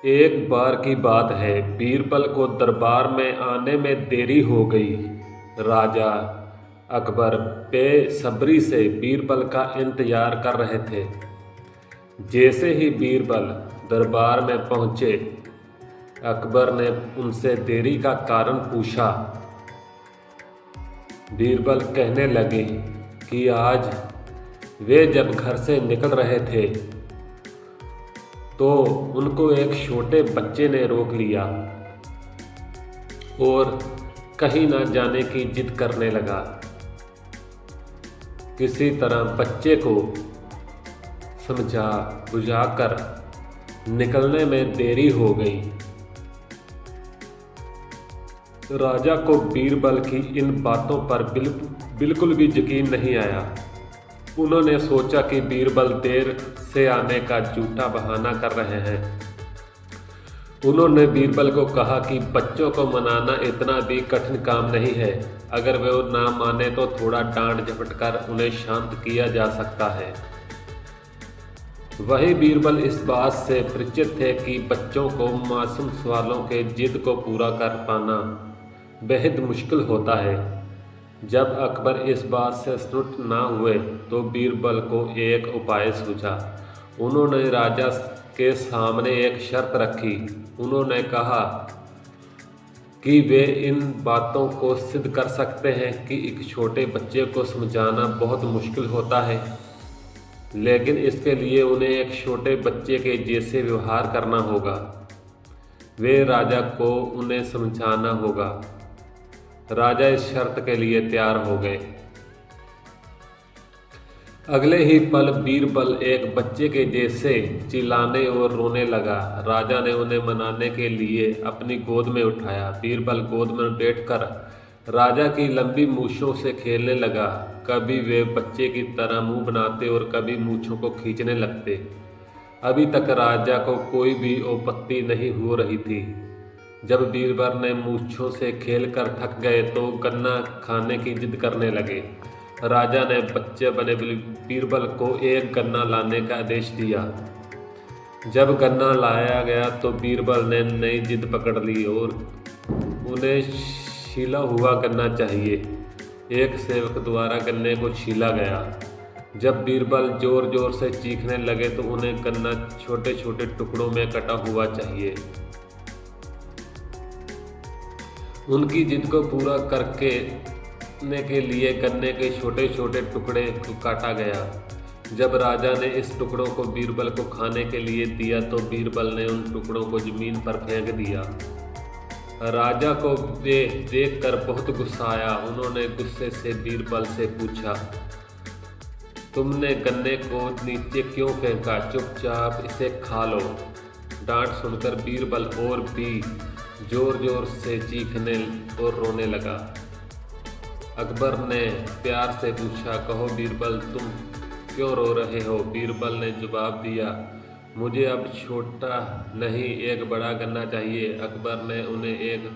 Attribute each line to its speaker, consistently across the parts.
Speaker 1: एक बार की बात है, बीरबल को दरबार में आने में देरी हो गई। राजा अकबर बेसब्री से बीरबल का इंतजार कर रहे थे। जैसे ही बीरबल दरबार में पहुंचे, अकबर ने उनसे देरी का कारण पूछा। बीरबल कहने लगे कि आज वे जब घर से निकल रहे थे तो उनको एक छोटे बच्चे ने रोक लिया और कहीं ना जाने की जिद करने लगा। किसी तरह बच्चे को समझा बुझाकर निकलने में देरी हो गई। राजा को बीरबल की इन बातों पर बिल्कुल भी यकीन नहीं आया। उन्होंने सोचा कि बीरबल देर से आने का झूठा बहाना कर रहे हैं। उन्होंने बीरबल को कहा कि बच्चों को मनाना इतना भी कठिन काम नहीं है। अगर वे ना माने तो थोड़ा डांट झपटकर उन्हें शांत किया जा सकता है। वही बीरबल इस बात से परिचित थे कि बच्चों को मासूम सवालों के जिद को पूरा कर पाना बेहद मुश्किल होता है। जब अकबर इस बात से संतुष्ट ना हुए तो बीरबल को एक उपाय सूझा। उन्होंने राजा के सामने एक शर्त रखी। उन्होंने कहा कि वे इन बातों को सिद्ध कर सकते हैं कि एक छोटे बच्चे को समझाना बहुत मुश्किल होता है, लेकिन इसके लिए उन्हें एक छोटे बच्चे के जैसे व्यवहार करना होगा। वे राजा को उन्हें समझाना होगा। राजा इस शर्त के लिए तैयार हो गए। अगले ही पल बीरबल एक बच्चे के जैसे चिल्लाने और रोने लगा। राजा ने उन्हें मनाने के लिए अपनी गोद में उठाया। बीरबल गोद में बैठकर राजा की लंबी मूछों से खेलने लगा। कभी वे बच्चे की तरह मुंह बनाते और कभी मूछों को खींचने लगते। अभी तक राजा को कोई भी आपत्ति नहीं हो रही थी। जब बीरबल ने मूछों से खेलकर थक गए तो गन्ना खाने की जिद करने लगे। राजा ने बच्चे बने बीरबल को एक गन्ना लाने का आदेश दिया। जब गन्ना लाया गया तो बीरबल ने नई जिद पकड़ ली और उन्हें छीला हुआ गन्ना चाहिए। एक सेवक द्वारा गन्ने को छीला गया। जब बीरबल जोर जोर से चीखने लगे तो उन्हें गन्ना छोटे छोटे टुकड़ों में कटा हुआ चाहिए। उनकी जिद को पूरा करने के लिए गन्ने के छोटे छोटे टुकड़े को काटा गया। जब राजा ने इस टुकड़ों को बीरबल को खाने के लिए दिया तो बीरबल ने उन टुकड़ों को जमीन पर फेंक दिया। राजा को वे देखकर बहुत गुस्सा आया। उन्होंने गुस्से से बीरबल से पूछा, तुमने गन्ने को नीचे क्यों फेंका? चुपचाप इसे खा लो। डांट सुनकर बीरबल और भी जोर जोर से चीखने और रोने लगा। अकबर ने प्यार से पूछा, कहो बीरबल, तुम क्यों रो रहे हो? बीरबल ने जवाब दिया, मुझे अब छोटा नहीं एक बड़ा गन्ना चाहिए। अकबर ने उन्हें एक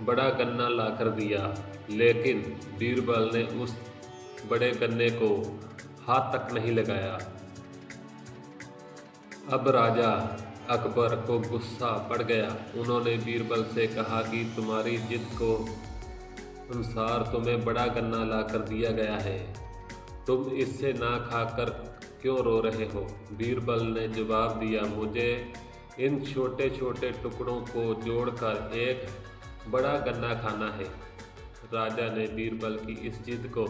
Speaker 1: बड़ा गन्ना लाकर दिया, लेकिन बीरबल ने उस बड़े गन्ने को हाथ तक नहीं लगाया। अब राजा अकबर को गुस्सा बढ़ गया। उन्होंने बीरबल से कहा कि तुम्हारी जिद को अनुसार तुम्हें बड़ा गन्ना लाकर दिया गया है, तुम इससे ना खाकर क्यों रो रहे हो? बीरबल ने जवाब दिया, मुझे इन छोटे छोटे टुकड़ों को जोड़कर एक बड़ा गन्ना खाना है। राजा ने बीरबल की इस जिद को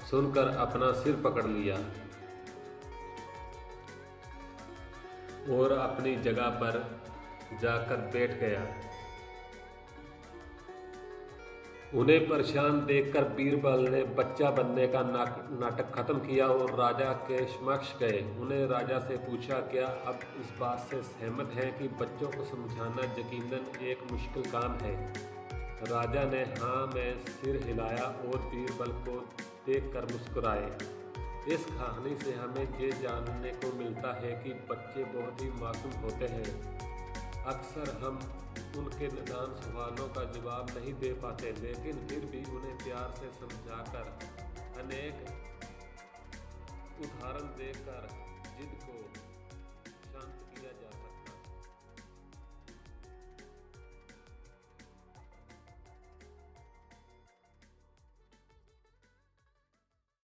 Speaker 1: सुनकर अपना सिर पकड़ लिया और अपनी जगह पर जाकर बैठ गया। उन्हें परेशान देखकर बीरबल ने बच्चा बनने का नाटक खत्म किया और राजा के समक्ष गए। उन्हें राजा से पूछा, क्या अब इस बात से सहमत हैं कि बच्चों को समझाना यकीनन एक मुश्किल काम है? राजा ने हाँ में सिर हिलाया और बीरबल को देखकर मुस्कुराए। इस कहानी से हमें ये जानने को मिलता है कि बच्चे बहुत ही मासूम होते हैं। अक्सर हम उनके नादान सवालों का जवाब नहीं दे पाते, लेकिन फिर भी उन्हें प्यार से समझाकर अनेक उदाहरण देकर जिद को